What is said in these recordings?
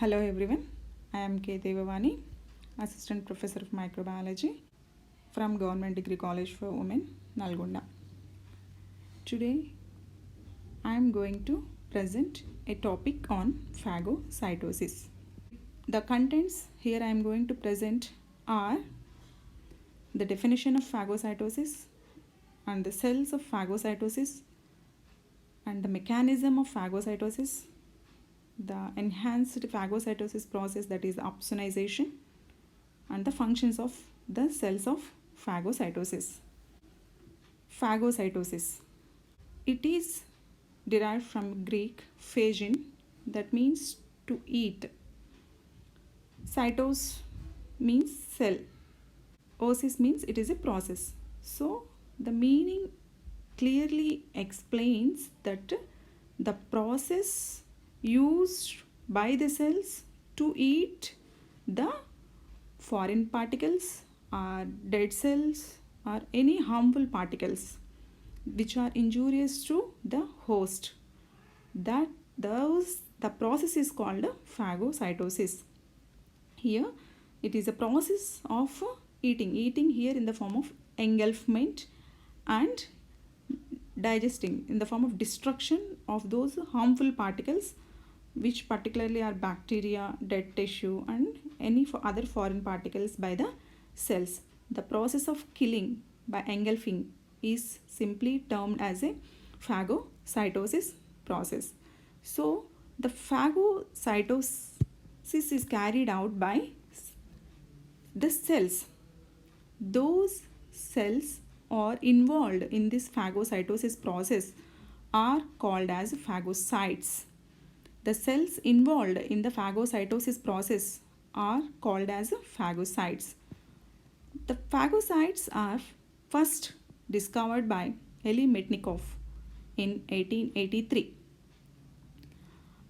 Hello everyone, I am K. Devavani, Assistant Professor of Microbiology from Government Degree College for Women, Nalgonda. Today I am going to present a topic on phagocytosis. The contents here I am going to present are the definition of phagocytosis and the cells of phagocytosis and the mechanism of phagocytosis, the enhanced phagocytosis process, that is opsonization, and the functions of the cells of phagocytosis. Phagocytosis. It is derived from Greek phagein, that means to eat. Cytos means cell. Osis means it is a process. So the meaning clearly explains that the process used by the cells to eat the foreign particles or dead cells or any harmful particles which are injurious to the host. The process is called phagocytosis. Here it is a process of eating here in the form of engulfment and digesting in the form of destruction of those harmful particles, which particularly are bacteria, dead tissue, and any other foreign particles by the cells. The process of killing by engulfing is simply termed as a phagocytosis process. So the phagocytosis is carried out by the cells. Those cells are involved in this phagocytosis process are called as phagocytes. The cells involved in the phagocytosis process are called as phagocytes. The phagocytes are first discovered by Elie Metchnikoff in 1883,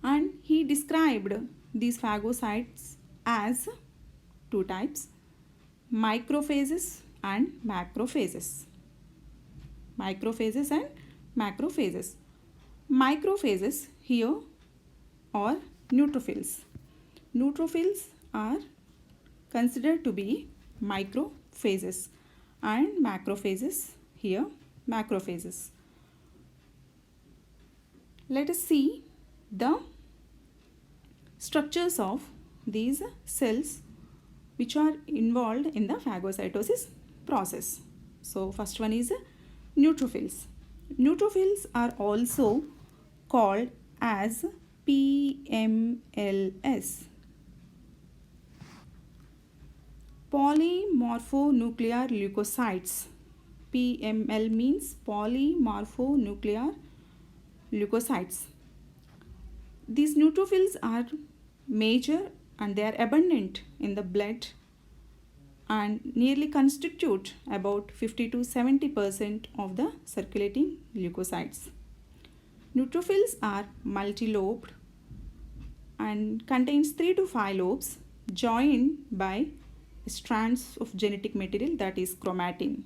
and he described these phagocytes as two types: microphages and macrophages. Microphages and macrophages. Microphages here are neutrophils. Neutrophils are considered to be microphages, and macrophages here macrophages. Let us see the structures of these cells which are involved in the phagocytosis process. So first one is neutrophils. Neutrophils are also called as PMLs, polymorphonuclear leukocytes. PML means polymorphonuclear leukocytes. These neutrophils are major and they are abundant in the blood and nearly constitute about 50 to 70% of the circulating leukocytes. Neutrophils are multilobed and contains 3 to 5 lobes joined by strands of genetic material, that is chromatin.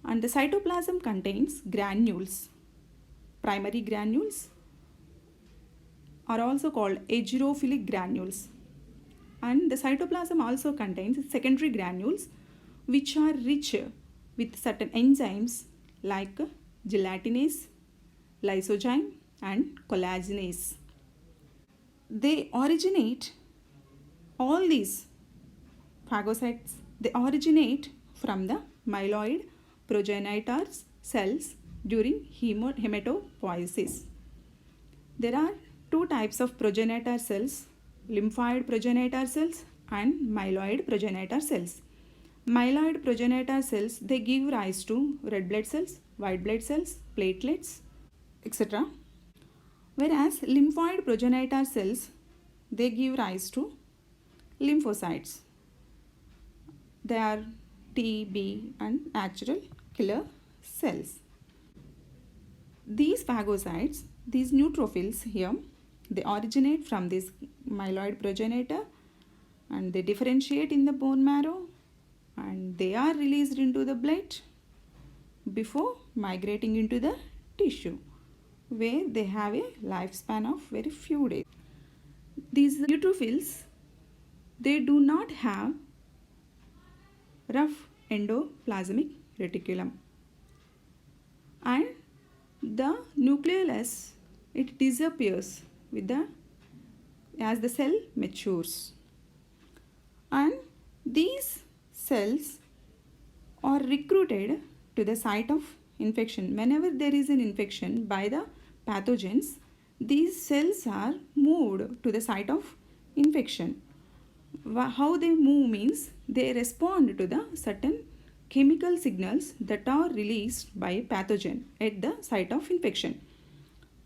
And the cytoplasm contains granules. Primary granules are also called aerophilic granules, and the cytoplasm also contains secondary granules which are rich with certain enzymes like gelatinase, lysozyme, and collagenase. They originate, all these phagocytes, they originate from the myeloid progenitor cells during hematopoiesis. There are two types of progenitor cells: lymphoid progenitor cells and myeloid progenitor cells. Myeloid progenitor cells, they give rise to red blood cells, white blood cells, platelets, etc. Whereas lymphoid progenitor cells, they give rise to lymphocytes. They are T, B, and natural killer cells. These phagocytes, these neutrophils here, they originate from this myeloid progenitor and they differentiate in the bone marrow and they are released into the blood before migrating into the tissue, where they have a lifespan of very few days. These neutrophils, they do not have rough endoplasmic reticulum, and the nucleolus, it disappears with the as the cell matures, and these cells are recruited to the site of infection. Whenever there is an infection by the pathogens, these cells are moved to the site of infection. How they move means they respond to the certain chemical signals that are released by pathogen at the site of infection.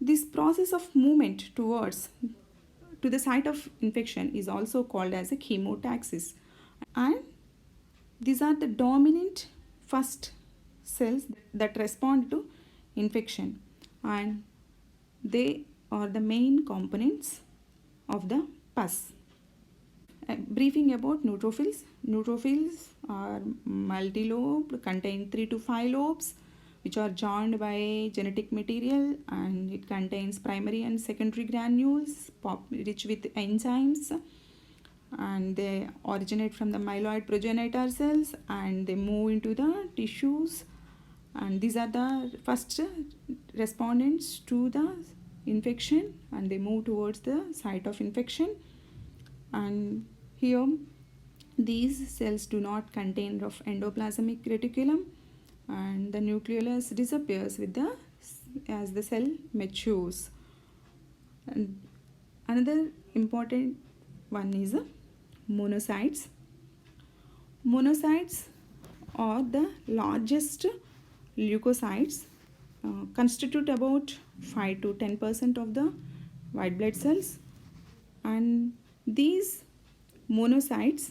This process of movement towards to the site of infection is also called as a chemotaxis, and these are the dominant first cells that respond to infection, and they are the main components of the pus. Briefing about neutrophils. Neutrophils are multilobed, contain 3 to 5 lobes, which are joined by genetic material, and it contains primary and secondary granules rich with enzymes, and they originate from the myeloid progenitor cells and they move into the tissues, and these are the first respondents to the infection, and they move towards the site of infection. And here these cells do not contain rough endoplasmic reticulum, and the nucleolus disappears with the as the cell matures. And another important one is monocytes. Monocytes are the largest leukocytes, constitute about 5 to 10% of the white blood cells, and these monocytes,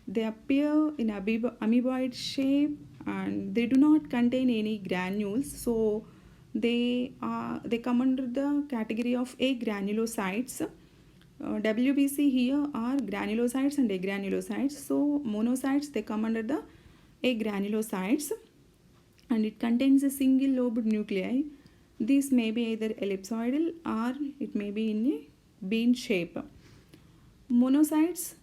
they appear in amoeboid shape, and they do not contain any granules, so they come under the category of agranulocytes. WBC here are granulocytes and agranulocytes, so monocytes, they come under the agranulocytes, and it contains a single lobed nuclei. These may be either ellipsoidal or it may be in a bean shape. Monocytes,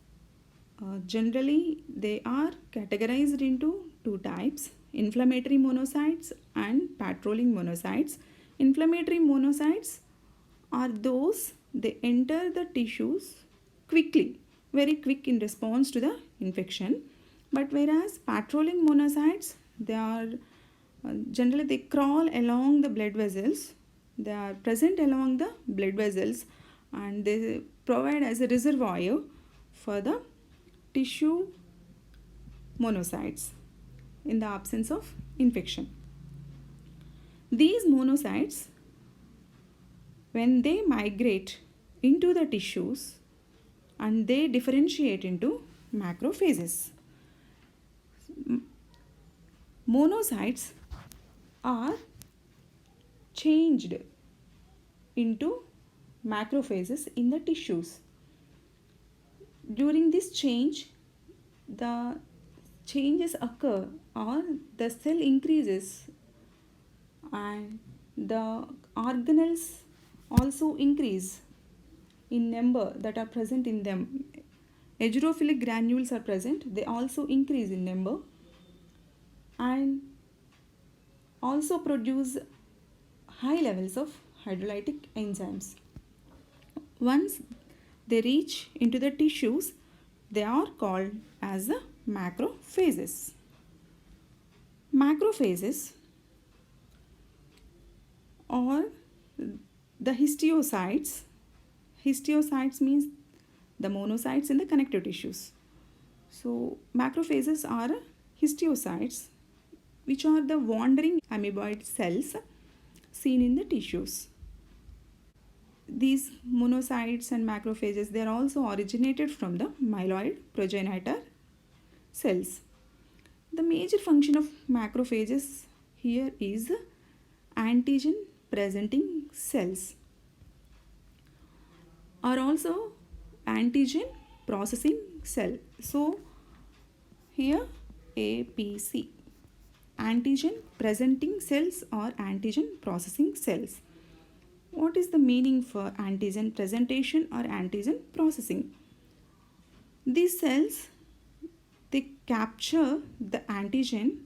generally they are categorized into two types: inflammatory monocytes and patrolling monocytes. Inflammatory monocytes are those, they enter the tissues quickly, very quick in response to the infection. But whereas patrolling monocytes, they are generally they crawl along the blood vessels, they are present along the blood vessels, and they provide as a reservoir for the tissue monocytes in the absence of infection. These monocytes, when they migrate into the tissues, and they differentiate into macrophages. Monocytes are changed into macrophages in the tissues. During this change, the changes occur, or the cell increases, and the organelles also increase in number that are present in them. Eosinophilic granules are present, they also increase in number and also produce high levels of hydrolytic enzymes. Once they reach into the tissues, they are called as the macrophages. Macrophages are the histiocytes. Histiocytes means the monocytes in the connective tissues. So macrophages are histiocytes, which are the wandering amoeboid cells seen in the tissues. These monocytes and macrophages, they are also originated from the myeloid progenitor cells. The major function of macrophages here is antigen presenting cells, are also antigen processing cell. So here APC, antigen presenting cells or antigen processing cells. What is the meaning for antigen presentation or antigen processing? These cells, they capture the antigen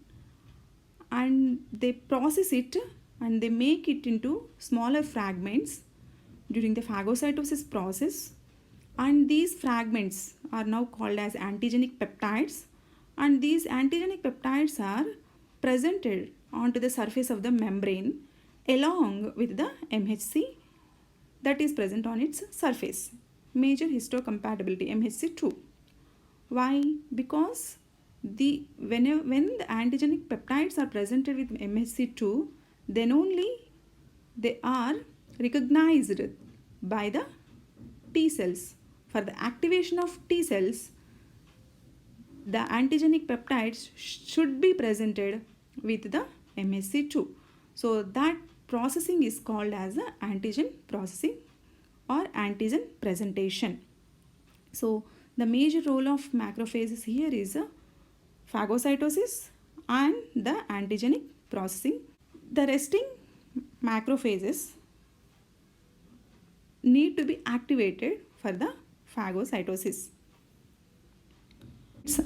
and they process it and they make it into smaller fragments during the phagocytosis process, and these fragments are now called as antigenic peptides, and these antigenic peptides are presented onto the surface of the membrane along with the MHC that is present on its surface. Major histocompatibility, MHC2. Why? Because when the antigenic peptides are presented with MHC2, then only they are recognized by the T cells. For the activation of T cells, the antigenic peptides should be presented with the MHC2. So that processing is called as the antigen processing or antigen presentation. So the major role of macrophages here is phagocytosis and the antigenic processing. The resting macrophages need to be activated for the phagocytosis.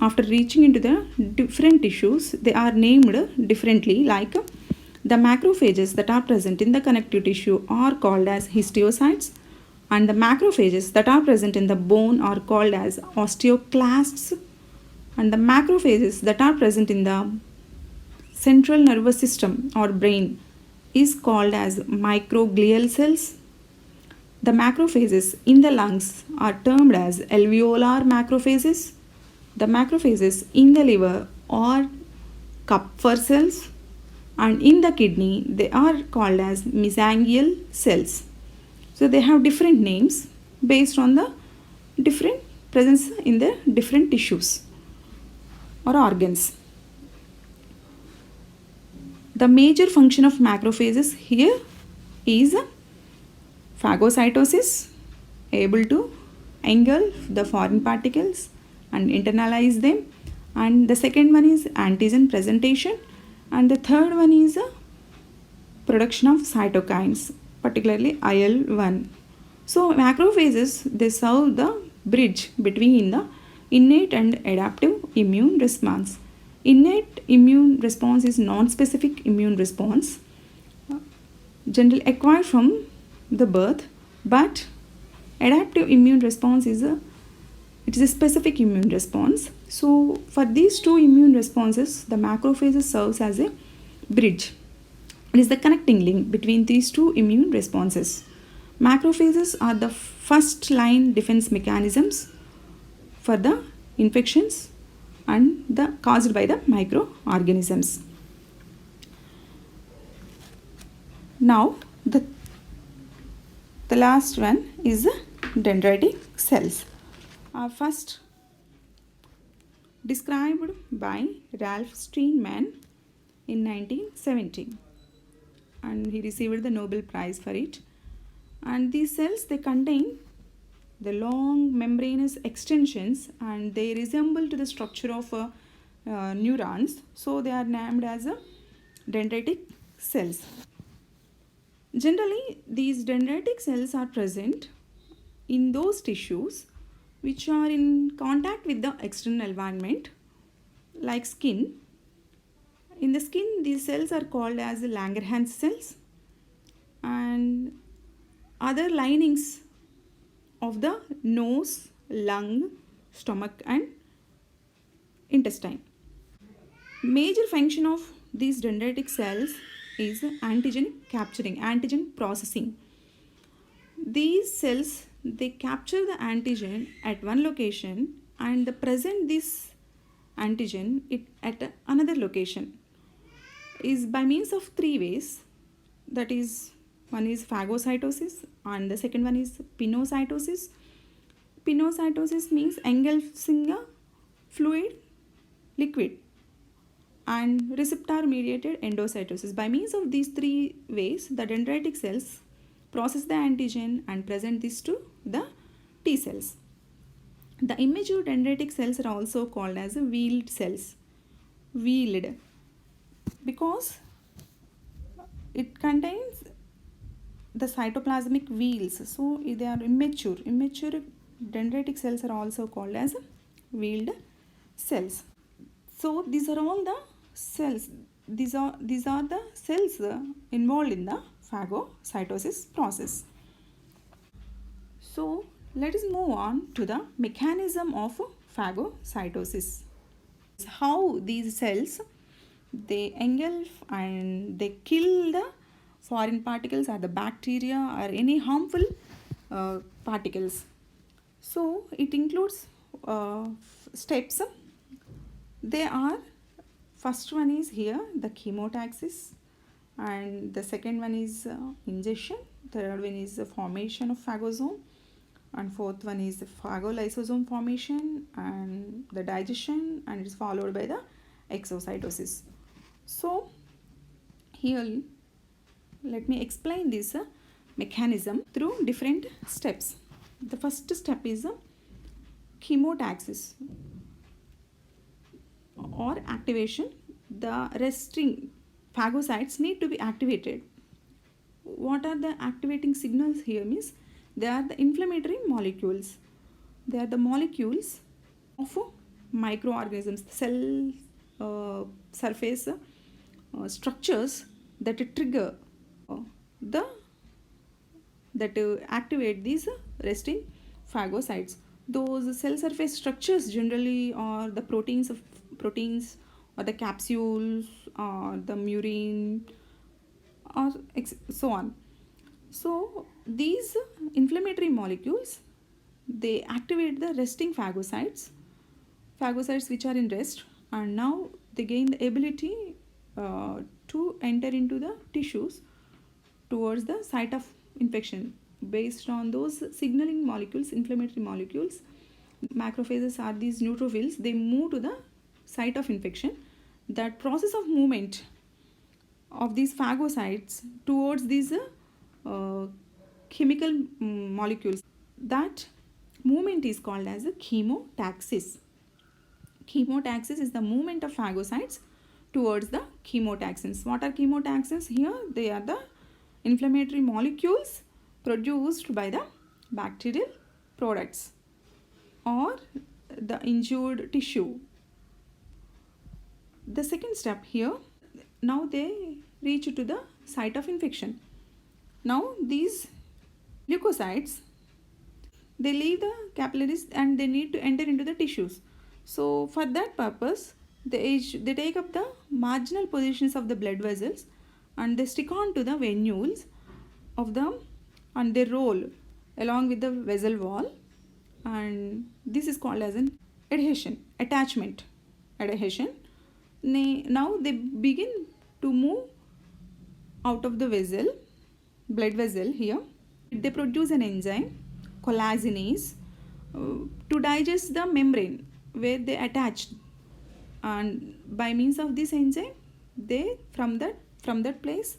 After reaching into the different tissues, they are named differently, like the macrophages that are present in the connective tissue are called as histiocytes, and the macrophages that are present in the bone are called as osteoclasts, and the macrophages that are present in the central nervous system or brain is called as microglial cells. The macrophages in the lungs are termed as alveolar macrophages. The macrophages in the liver are Kupffer cells, and in the kidney they are called as mesangial cells. So they have different names based on the different presence in the different tissues or organs. The major function of macrophages here is phagocytosis, able to engulf the foreign particles and internalize them, and the second one is antigen presentation, and the third one is production of cytokines, particularly IL-1. So macrophages, they serve the bridge between the innate and adaptive immune response. Innate immune response is non-specific immune response, generally acquired from the birth, but adaptive immune response is a specific immune response. So for these two immune responses, the macrophages serves as a bridge. It is the connecting link between these two immune responses. Macrophages are the first line defense mechanisms for the infections and the caused by the microorganisms. Now the last one is the dendritic cells. First described by Ralph Steinman in 1970, and he received the Nobel Prize for it. And these cells, they contain the long membranous extensions and they resemble to the structure of neurons, so they are named as dendritic cells. Generally, these dendritic cells are present in those tissues which are in contact with the external environment, like skin. In the skin, these cells are called as Langerhans cells, and other linings of the nose, lung, stomach and intestine. Major function of these dendritic cells is antigen capturing, antigen processing. These cells, they capture the antigen at one location and they present this antigen at another location is by means of three ways. That is, one is phagocytosis and the second one is pinocytosis. Pinocytosis means engulfing a fluid liquid, and receptor mediated endocytosis. By means of these three ways, the dendritic cells process the antigen and present this to the T cells. The immature dendritic cells are also called as wheeled cells. Wheeled because it contains the cytoplasmic wheels. So they are immature. Immature dendritic cells are also called as wheeled cells. So these are all the cells. These are the cells involved in the phagocytosis process. So let us move on to the mechanism of phagocytosis. How these cells, they engulf and they kill the foreign particles or the bacteria or any harmful particles. So it includes steps. They are, first one is here the chemotaxis, and the second one is ingestion, third one is the formation of phagosome, and fourth one is the phagolysosome formation and the digestion, and it is followed by the exocytosis. So here let me explain this mechanism through different steps. The first step is chemotaxis or activation. The resting phagocytes need to be activated. What are the activating signals here? Means they are the inflammatory molecules. They are the molecules of microorganisms, cell surface structures that trigger that activate these resting phagocytes. Those cell surface structures generally are the proteins or the capsules or the murine or so on. So these inflammatory molecules, they activate the resting phagocytes which are in rest, and now they gain the ability to enter into the tissues towards the site of infection. Based on those signaling molecules, inflammatory molecules, macrophages are these neutrophils, they move to the site of infection. That process of movement of these phagocytes towards these chemical molecules, that movement is called as a chemotaxis. Chemotaxis is the movement of phagocytes towards the chemotaxins. What are chemotaxins? Here they are the inflammatory molecules produced by the bacterial products or the injured tissue. The second step here, now they reach to the site of infection. Now these leukocytes, they leave the capillaries and they need to enter into the tissues. So for that purpose, they take up the marginal positions of the blood vessels and they stick on to the venules of them, and they roll along with the vessel wall, and this is called as an adhesion. Now they begin to move out of the blood vessel here. They produce an enzyme, collagenase, to digest the membrane where they attached, and by means of this enzyme, they from that place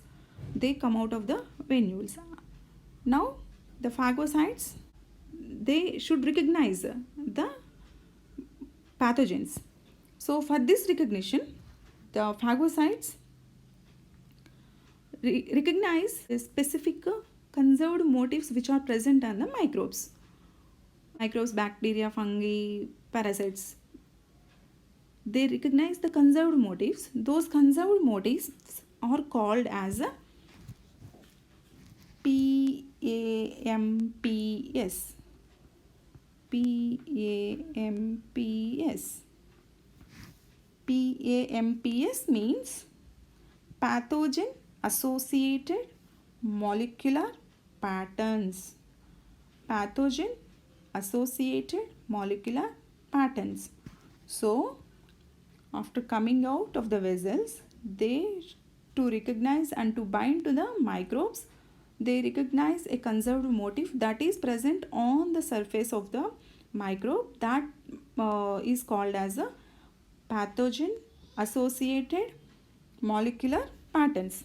they come out of the venules. Now the phagocytes, they should recognize the pathogens. So for this recognition, the phagocytes recognize the specific conserved motifs which are present on the microbes, bacteria, fungi, parasites. They recognize the conserved motifs. Those conserved motifs are called as PAMPs. PAMPs means pathogen associated molecular patterns. Pathogen associated molecular patterns. So after coming out of the vessels, they, to recognize and to bind to the microbes, they recognize a conserved motif that is present on the surface of the microbe, that is called as a pathogen associated molecular patterns.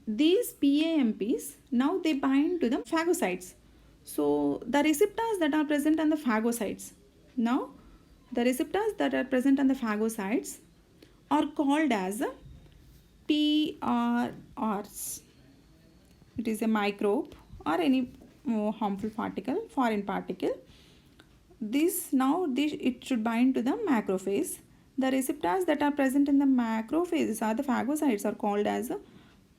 These PAMPs, now they bind to the phagocytes. So the receptors that are present on the phagocytes, now the receptors that are present on the phagocytes are called as PRRs. it is a microbe or any harmful particle, foreign particle. This it should bind to the macrophage. The receptors that are present in the macrophages are the phagocytes are called as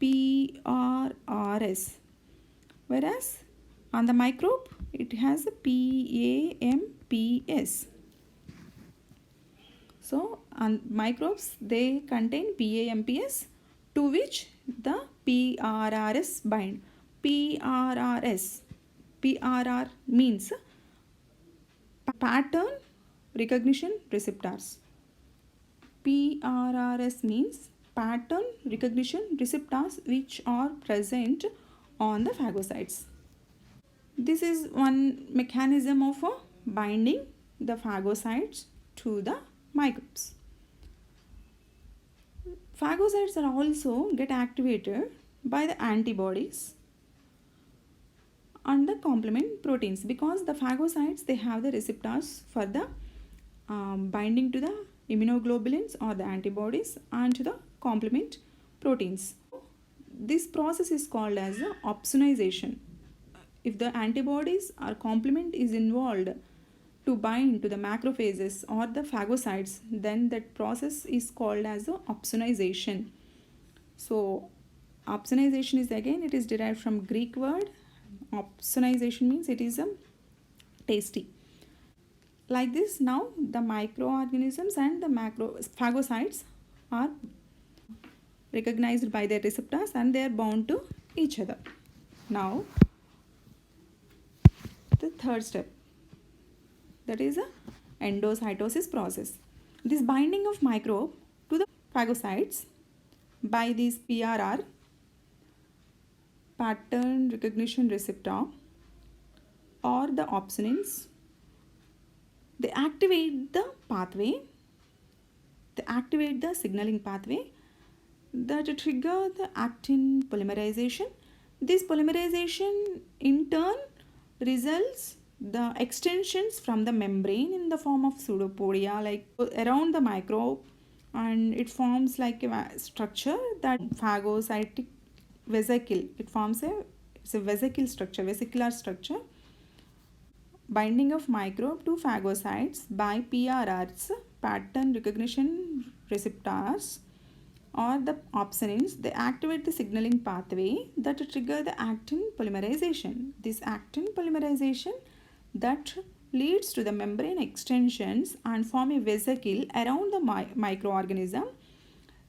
PRRS, whereas on the microbe it has PAMPS. So on microbes they contain PAMPS, to which the PRRS bind. PRR means pattern recognition receptors. PRRS means pattern recognition receptors which are present on the phagocytes. This is one mechanism of binding the phagocytes to the microbes. Phagocytes are also get activated by the antibodies and the complement proteins, because the phagocytes they have the receptors for the binding to the immunoglobulins or the antibodies and to the complement proteins. This process is called as opsonization. If the antibodies or complement is involved to bind to the macrophages or the phagocytes, then that process is called as opsonization. So opsonization is again, it is derived from Greek word. Opsonization means it is tasty. Like this, now the microorganisms and the phagocytes are recognized by their receptors and they are bound to each other. Now the third step, that is a endocytosis process. This binding of microbe to the phagocytes by this PRR, pattern recognition receptor, or the opsonins, they activate the pathway, they activate the signaling pathway that trigger the actin polymerization. This polymerization in turn results the extensions from the membrane in the form of pseudopodia like around the microbe, and it forms like a structure that phagocytic vesicle. It forms it's a vesicle structure, vesicular structure. Binding of microbe to phagocytes by PRRs, pattern recognition receptors, or the opsonins, they activate the signaling pathway that trigger the actin polymerization. This actin polymerization that leads to the membrane extensions and form a vesicle around the microorganism.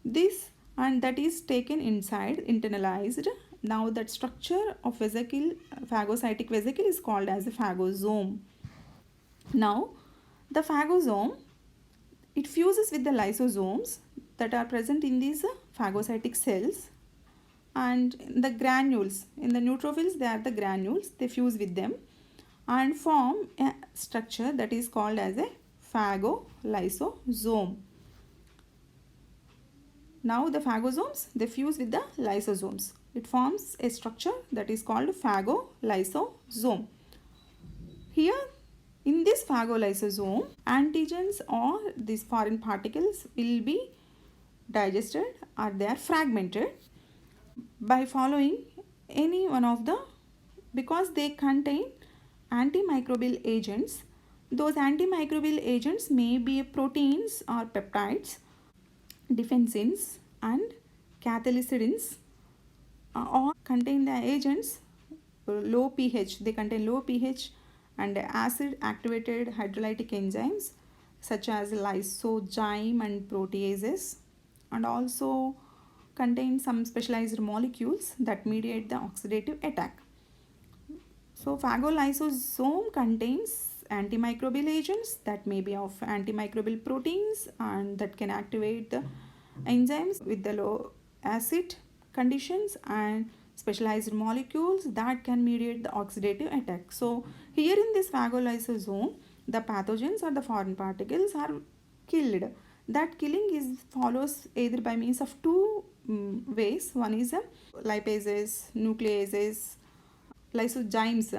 This and that is taken inside, internalized. Now that structure of vesicle, phagocytic vesicle, is called as a phagosome. Now the phagosome, it fuses with the lysosomes that are present in these phagocytic cells, and the granules in the neutrophils, they are the granules, they fuse with them and form a structure that is called as a phagolysosome. Now the phagosomes, they fuse with the lysosomes. It forms a structure that is called phagolysosome. Here in this phagolysosome, antigens or these foreign particles will be digested or they are fragmented by following any one of the, because they contain antimicrobial agents. Those antimicrobial agents may be proteins or peptides, defensins and cathalycidins, or contain the agents low pH. They contain low pH and acid activated hydrolytic enzymes such as lysozyme and proteases, and also contain some specialized molecules that mediate the oxidative attack. So phagolysosome contains antimicrobial agents that may be of antimicrobial proteins and that can activate the enzymes with the low acid conditions, and specialized molecules that can mediate the oxidative attack. So here in this phagolysosome, the pathogens or the foreign particles are killed. That killing is follows either by means of two ways. One is lipases, nucleases, lysozymes,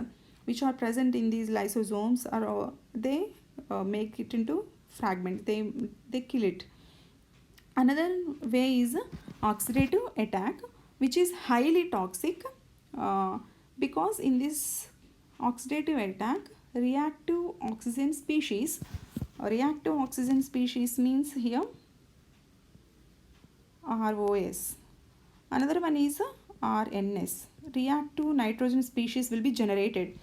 which are present in these lysosomes, or they make it into fragment, they kill it. Another way is oxidative attack, which is highly toxic because in this oxidative attack, reactive oxygen species means here ROS. Another one is RNS. Reactive nitrogen species will be generated.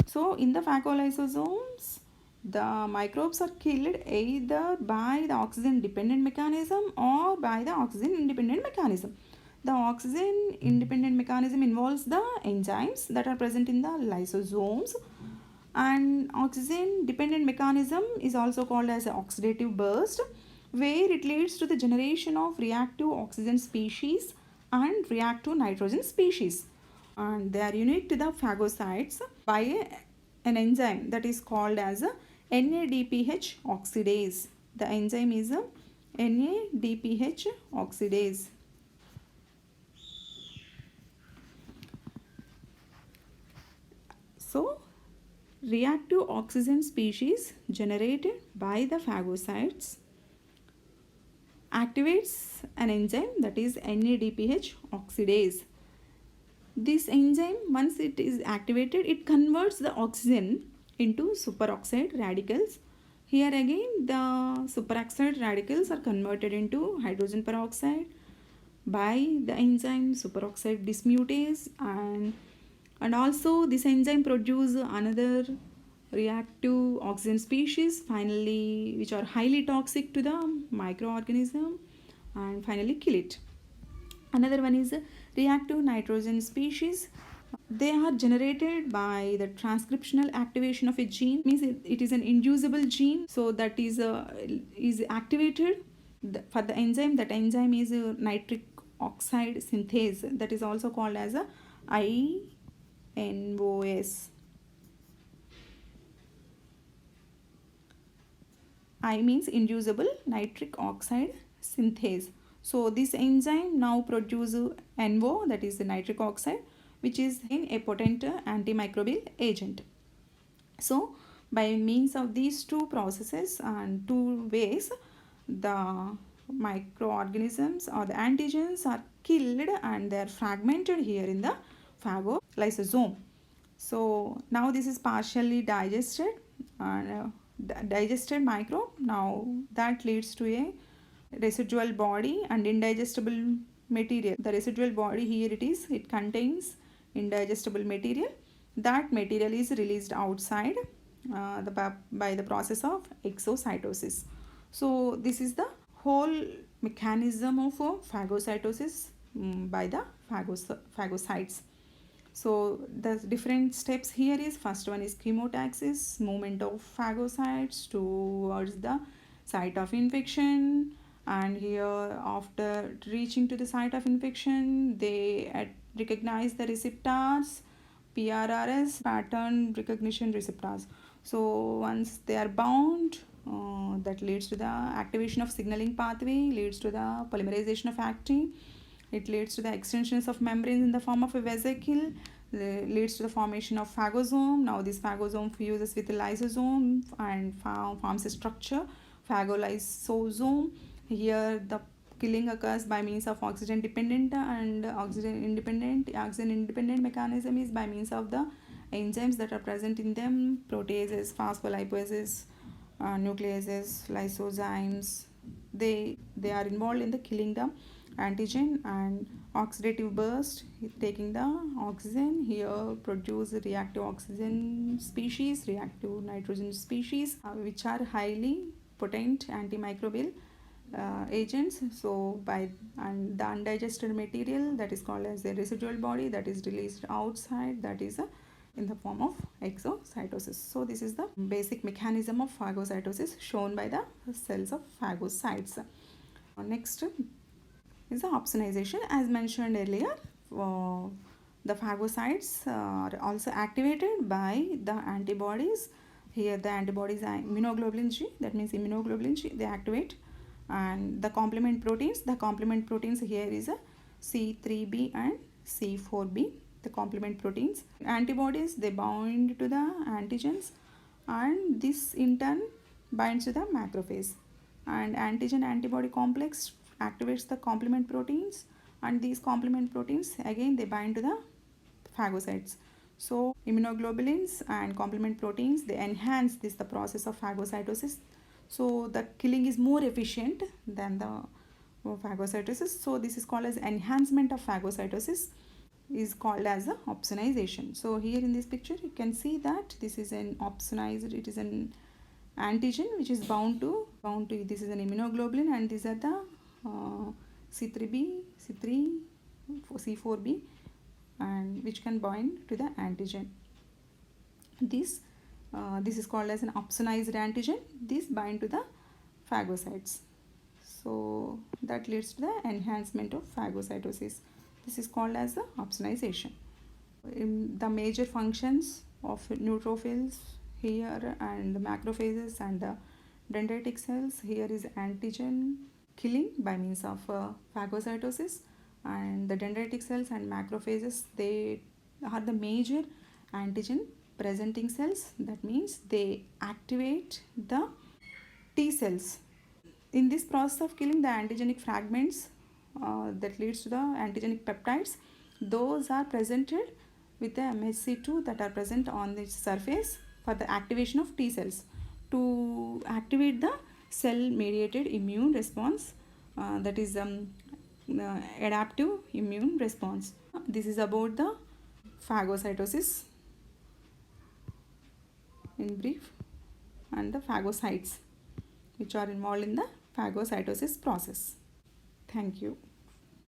So in the phagolysosomes, the microbes are killed either by the oxygen dependent mechanism or by the oxygen independent mechanism. The oxygen independent mechanism involves the enzymes that are present in the lysosomes, and oxygen dependent mechanism is also called as oxidative burst, where it leads to the generation of reactive oxygen species and reactive nitrogen species, and they are unique to the phagocytes by an enzyme that is called as a NADPH oxidase. The enzyme is a NADPH oxidase. So, reactive oxygen species generated by the phagocytes activates an enzyme that is NADPH oxidase. This enzyme, once it is activated, it converts the oxygen into superoxide radicals. Here again, the superoxide radicals are converted into hydrogen peroxide by the enzyme superoxide dismutase, and also this enzyme produces another reactive oxygen species, finally, which are highly toxic to the microorganism, and finally kill it. Another one is reactive nitrogen species. They are generated by the transcriptional activation of a gene, means it is an inducible gene, so that is activated for the enzyme. That enzyme is a nitric oxide synthase, that is also called as a INOS. I means inducible nitric oxide synthase. So this enzyme now produces NO, that is the nitric oxide, which is a potent antimicrobial agent. So by means of these two processes and two ways, the microorganisms or the antigens are killed and they are fragmented here in the phagolysosome. So now this is partially digested, and digested microbe, now that leads to a residual body and indigestible material. The residual body here it contains indigestible material. That material is released outside by the process of exocytosis. So this is the whole mechanism of phagocytosis by the phagocytes. So the different steps here is, first one is chemotaxis, movement of phagocytes towards the site of infection, and here after reaching to the site of infection, they recognize the receptors, PRRS, pattern recognition receptors. So once they are bound, that leads to the activation of signaling pathway, leads to the polymerization of actin. It leads to the extensions of membranes in the form of a vesicle, leads to the formation of phagosome. Now this phagosome fuses with the lysosome and forms a structure, phagolysosome. Here the killing occurs by means of oxygen dependent and oxygen independent. Oxygen independent mechanism is by means of the enzymes that are present in them, proteases, phospholipases, nucleases, lysozymes. They are involved in the killing the antigen, and oxidative burst taking the oxygen here produce reactive oxygen species, reactive nitrogen species, which are highly potent antimicrobial agents. So by and the undigested material, that is called as the residual body, that is released outside, that is in the form of exocytosis. So this is the basic mechanism of phagocytosis shown by the cells of phagocytes. Next is the opsonization. As mentioned earlier, the phagocytes are also activated by the antibodies. Here the antibodies are immunoglobulin G, that means immunoglobulin G, they activate, and the complement proteins here is a C3b and C4b, the complement proteins. Antibodies, they bind to the antigens, and this in turn binds to the macrophage, and antigen antibody complex activates the complement proteins, and these complement proteins again they bind to the phagocytes. So immunoglobulins and complement proteins, they enhance this the process of phagocytosis. So the killing is more efficient than the phagocytosis. So this is called as enhancement of phagocytosis, is called as a opsonization. So here in this picture you can see that this is an opsonized, it is an antigen which is bound to this is an immunoglobulin, and these are the C3b, C3, C4b, and which can bind to the antigen. This is called as an opsonized antigen. This bind to the phagocytes. So that leads to the enhancement of phagocytosis. This is called as the opsonization. In the major functions of neutrophils here and the macrophages and the dendritic cells, here is antigen killing by means of phagocytosis, and the dendritic cells and macrophages, they are the major antigen presenting cells. That means they activate the T cells. In this process of killing, the antigenic fragments that leads to the antigenic peptides, those are presented with the MHC2 that are present on the surface for the activation of T cells to activate the cell mediated immune response, that is adaptive immune response. This is about the phagocytosis in brief, and the phagocytes which are involved in the phagocytosis process. Thank you.